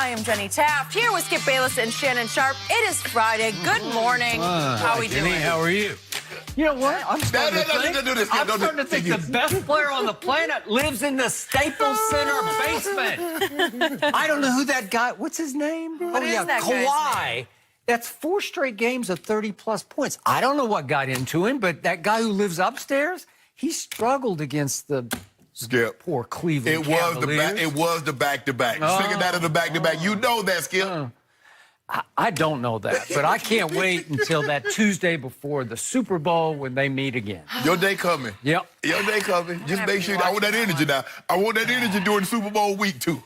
I am Jenny Taft, here with Skip Bayless and Shannon Sharp. It is Friday. Good morning. How are we doing? Jenny, how are you? You know what? I'm starting to think the best player on the planet lives in the Staples Center basement. I don't know who that guy, what's his name? What is that guy's name? Kawhi. That's 4 straight games of 30-plus points. I don't know what got into him, but that guy who lives upstairs, he struggled against the Skip. poor Cleveland It was Cavaliers. the back-to-back. Second out of the back-to-back. You know that, Skip. I don't know that, but I can't wait until that Tuesday before the Super Bowl when they meet again. Your day coming. Yep. Your day coming. Just make sure. I want that energy now. I want that energy during Super Bowl week, too.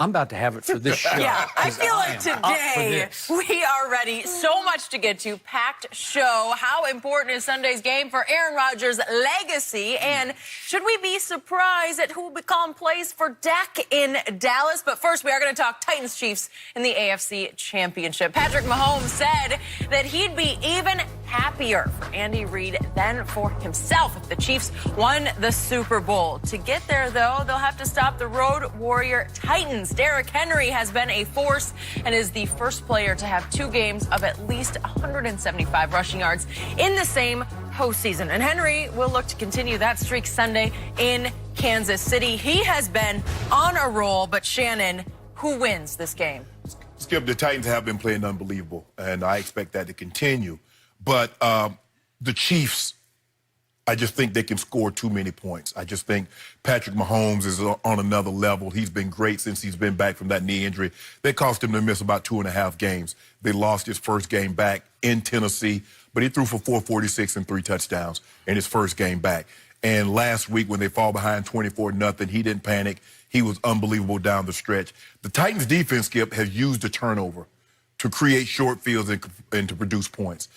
I'm about to have it for this show. Yeah, I feel like am up for today this. we are ready. So much to get to. Packed show. How important is Sunday's game for Aaron Rodgers' legacy? And should we be surprised at who will become plays for Dak in Dallas? But first, we are going to talk Titans-Chiefs in the AFC Championship. Patrick Mahomes said that he'd be even happier for Andy Reid than for himself if the Chiefs won the Super Bowl. To get there, though, they'll have to stop the Road Warrior Titans. Derrick Henry has been a force and is the first player to have 2 games of at least 175 rushing yards in the same postseason. And Henry will look to continue that streak Sunday in Kansas City. He has been on a roll, but Shannon, who wins this game? Skip, the Titans have been playing unbelievable, and I expect that to continue. But the Chiefs, I just think they can score too many points. I just think Patrick Mahomes is on another level. He's been great since he's been back from that knee injury. They cost him to miss about 2.5 games. They lost his first game back in Tennessee, but he threw for 446 and 3 touchdowns in his first game back. And last week when they fall behind 24-0, he didn't panic. He was unbelievable down the stretch. The Titans defense, Skip, has used the turnover to create short fields and to produce points.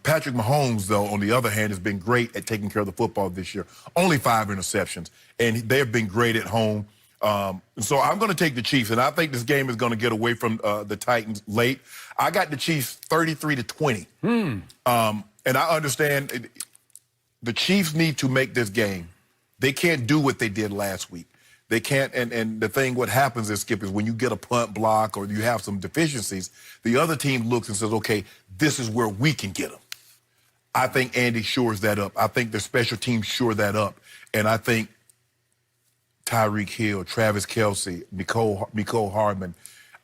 Patrick Mahomes, though, on the other hand, has been great at taking care of the football this year. Only 5 interceptions, and they have been great at home. So I'm going to take the Chiefs, and I think this game is going to get away from the Titans late. I got the Chiefs 33-20. And I understand the Chiefs need to make this game. They can't do what they did last week. They can't, and the thing, what happens is, Skip, is when you get a punt block or you have some deficiencies, the other team looks and says, okay, this is where we can get them. I think Andy shores that up. I think the special teams shore that up. And I think Tyreek Hill, Travis Kelce, Mecole Hardman,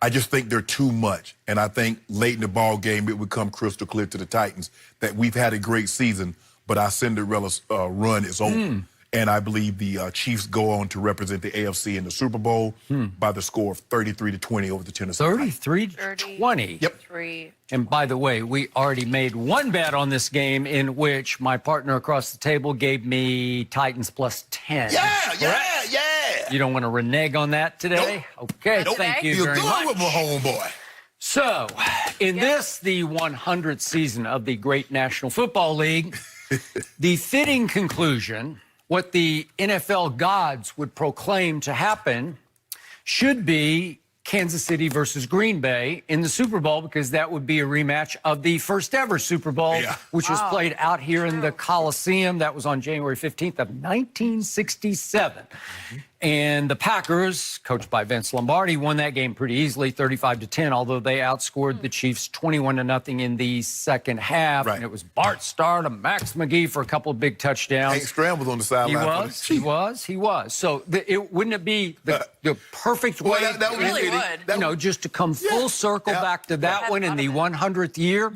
I just think they're too much. And I think late in the ball game, it would come crystal clear to the Titans that we've had a great season, but our Cinderella run is over. And I believe the Chiefs go on to represent the AFC in the Super Bowl by the score of 33-20 over the Tennessee Titans. 33-20. Yep. And by the way, we already made one bet on this game in which my partner across the table gave me Titans plus 10. Yeah. You don't want to renege on that today? Nope. Okay, Nope. thank you You're very good much. with my homeboy. So, in this, the 100th season of the Great National Football League, the fitting conclusion, what the NFL gods would proclaim to happen, should be Kansas City versus Green Bay in the Super Bowl, because that would be a rematch of the first ever Super Bowl, which was played out here in the Coliseum. That was on January 15th of 1967. And the Packers, coached by Vince Lombardi, won that game pretty easily, 35-10, although they outscored the Chiefs 21-0 in the second half. And it was Bart Starr to Max McGee for a couple of big touchdowns. Hank Scrambles on the sideline. He was. So wouldn't it be the perfect way? That really would. You know, just to come full circle back to that one in the 100th year.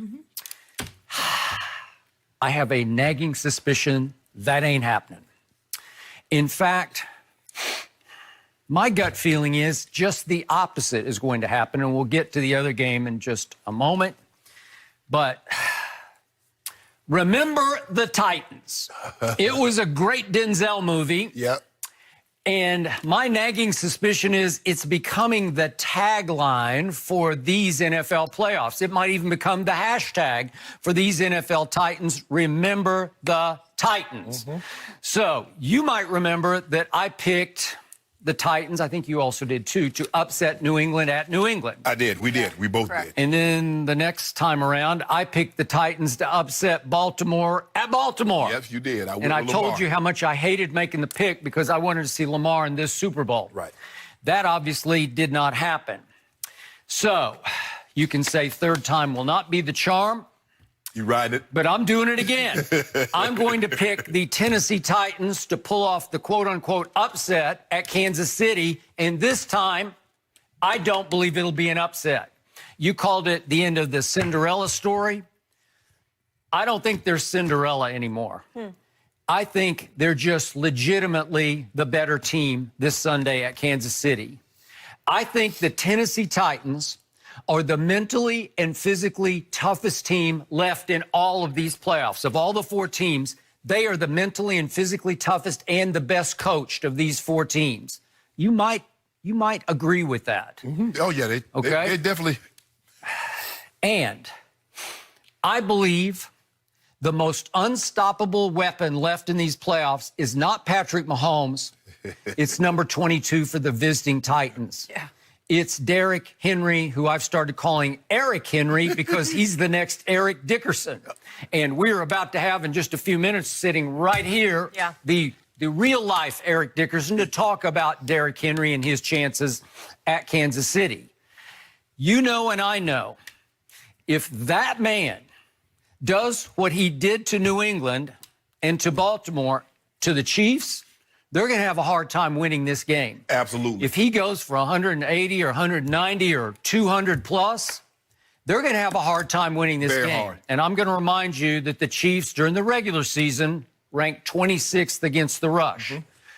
I have a nagging suspicion that ain't happening. In fact, my gut feeling is just the opposite is going to happen, and we'll get to the other game in just a moment. But remember the Titans. It was a great Denzel movie. Yep. And my nagging suspicion is it's becoming the tagline for these NFL playoffs. It might even become the hashtag for these NFL Titans. Remember the Titans. So you might remember that I picked the Titans, I think you also did too, to upset New England at New England. I did. We did. We both did. And then the next time around, I picked the Titans to upset Baltimore at Baltimore. Yes, you did. And I told you how much I hated making the pick because I wanted to see Lamar in this Super Bowl. Right. That obviously did not happen. So you can say third time will not be the charm. You ride it. But I'm doing it again. I'm going to pick the Tennessee Titans to pull off the quote-unquote upset at Kansas City. And this time, I don't believe it'll be an upset. You called it the end of the Cinderella story. I don't think they're Cinderella anymore. I think they're just legitimately the better team this Sunday at Kansas City. I think the Tennessee Titans are the mentally and physically toughest team left in all of these playoffs. Of all the four teams, they are the mentally and physically toughest and the best coached of these four teams. You might agree with that. Oh, yeah, they definitely. And I believe the most unstoppable weapon left in these playoffs is not Patrick Mahomes. It's number 22 for the visiting Titans. Yeah. It's Derrick Henry, who I've started calling Eric Henry because he's the next Eric Dickerson. And we're about to have in just a few minutes sitting right here the real-life Eric Dickerson to talk about Derrick Henry and his chances at Kansas City. You know and I know, if that man does what he did to New England and to Baltimore, to the Chiefs, they're going to have a hard time winning this game. Absolutely. If he goes for 180 or 190 or 200 plus, they're going to have a hard time winning this game. Hard. And I'm going to remind you that the Chiefs during the regular season ranked 26th against the rush.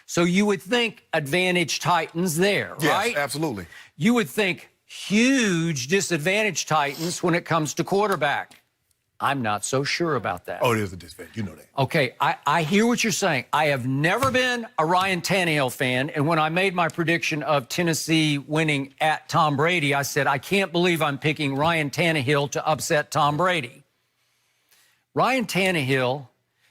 So you would think advantage Titans there, right? Yes, absolutely. You would think huge disadvantage Titans when it comes to quarterback. I'm not so sure about that. Oh, there's a disadvantage. You know that. Okay, I hear what you're saying. I have never been a Ryan Tannehill fan, and when I made my prediction of Tennessee winning at Tom Brady, I said, I can't believe I'm picking Ryan Tannehill to upset Tom Brady. Ryan Tannehill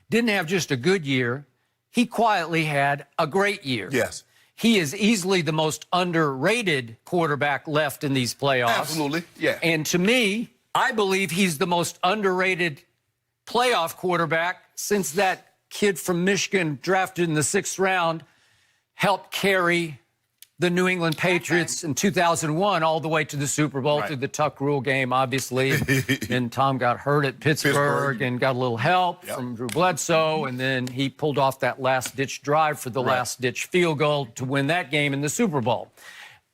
didn't have just a good year. He quietly had a great year. Yes. He is easily the most underrated quarterback left in these playoffs. Absolutely, yeah. And to me, I believe he's the most underrated playoff quarterback since that kid from Michigan drafted in the 6th round helped carry the New England Patriots in 2001 all the way to the Super Bowl through the Tuck Rule game, obviously. And Tom got hurt at Pittsburgh and got a little help from Drew Bledsoe. And then he pulled off that last-ditch drive for the last-ditch field goal to win that game in the Super Bowl.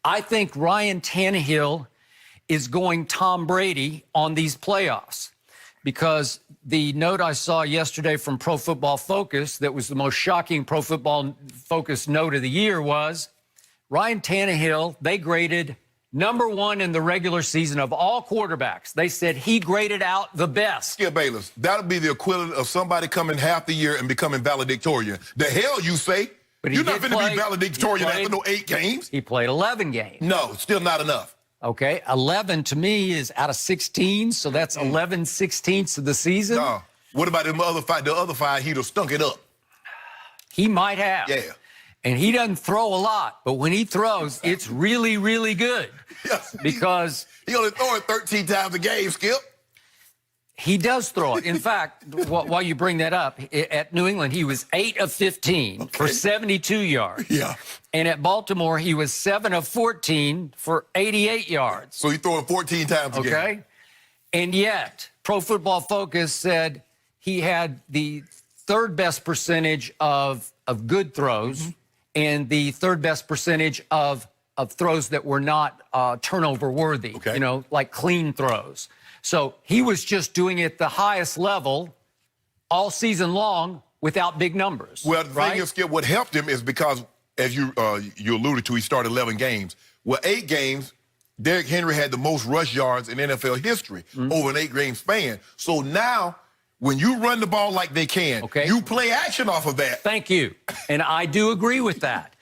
I think Ryan Tannehill is going Tom Brady on these playoffs because the note I saw yesterday from Pro Football Focus that was the most shocking Pro Football Focus note of the year was Ryan Tannehill, they graded number 1 in the regular season of all quarterbacks. They said he graded out the best. Skip Bayless, that'll be the equivalent of somebody coming half the year and becoming valedictorian. The hell you say? But you're not going to be valedictorian after no 8 games. He played 11 games. No, still not enough. Okay, 11 to me is out of 16, so that's 11/16 of the season. No. What about the other 5? The other 5, he'd have stunk it up. He might have. Yeah. And he doesn't throw a lot, but when he throws, it's really, really good. Yes. Because he only throw it 13 times a game, Skip. He does throw it. In fact, while you bring that up, at New England, he was 8 of 15 for 72 yards. Yeah. And at Baltimore, he was 7 of 14 for 88 yards. So he threw it 14 times a game. Okay. And yet, Pro Football Focus said he had the 3rd best percentage of good throws and the 3rd best percentage of throws that were not turnover worthy, you know, like clean throws. So he was just doing it at the highest level all season long without big numbers. Well, the thing is, Skip, what helped him is because, as you alluded to, he started 11 games. Well, 8 games, Derrick Henry had the most rush yards in NFL history over an 8-game span. So now, when you run the ball like they can, you play action off of that. Thank you. And I do agree with that.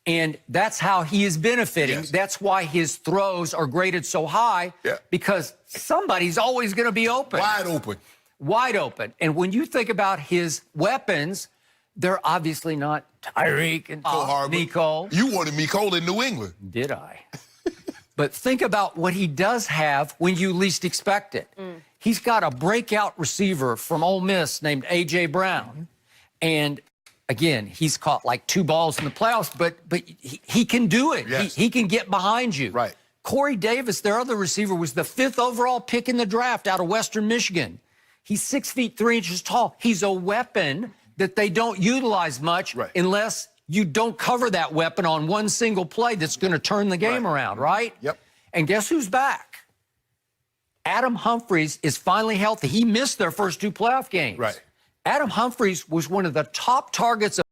And that's how he is benefiting. Yes. That's why his throws are graded so high, because somebody's always going to be open. Wide open. Wide open. And when you think about his weapons, they're obviously not Tyreek and Nico. You wanted Nico in New England. Did I? But think about what he does have when you least expect it. He's got a breakout receiver from Ole Miss named A.J. Brown. And again, he's caught like 2 balls in the playoffs, but he can do it. Yes. He can get behind you. Right. Corey Davis, their other receiver, was the 5th overall pick in the draft out of Western Michigan. He's 6 feet 3 inches tall. He's a weapon that they don't utilize much unless you don't cover that weapon on one single play that's going to turn the game around, right? Yep. And guess who's back? Adam Humphries is finally healthy. He missed their first 2 playoff games. Right. Adam Humphries was one of the top targets of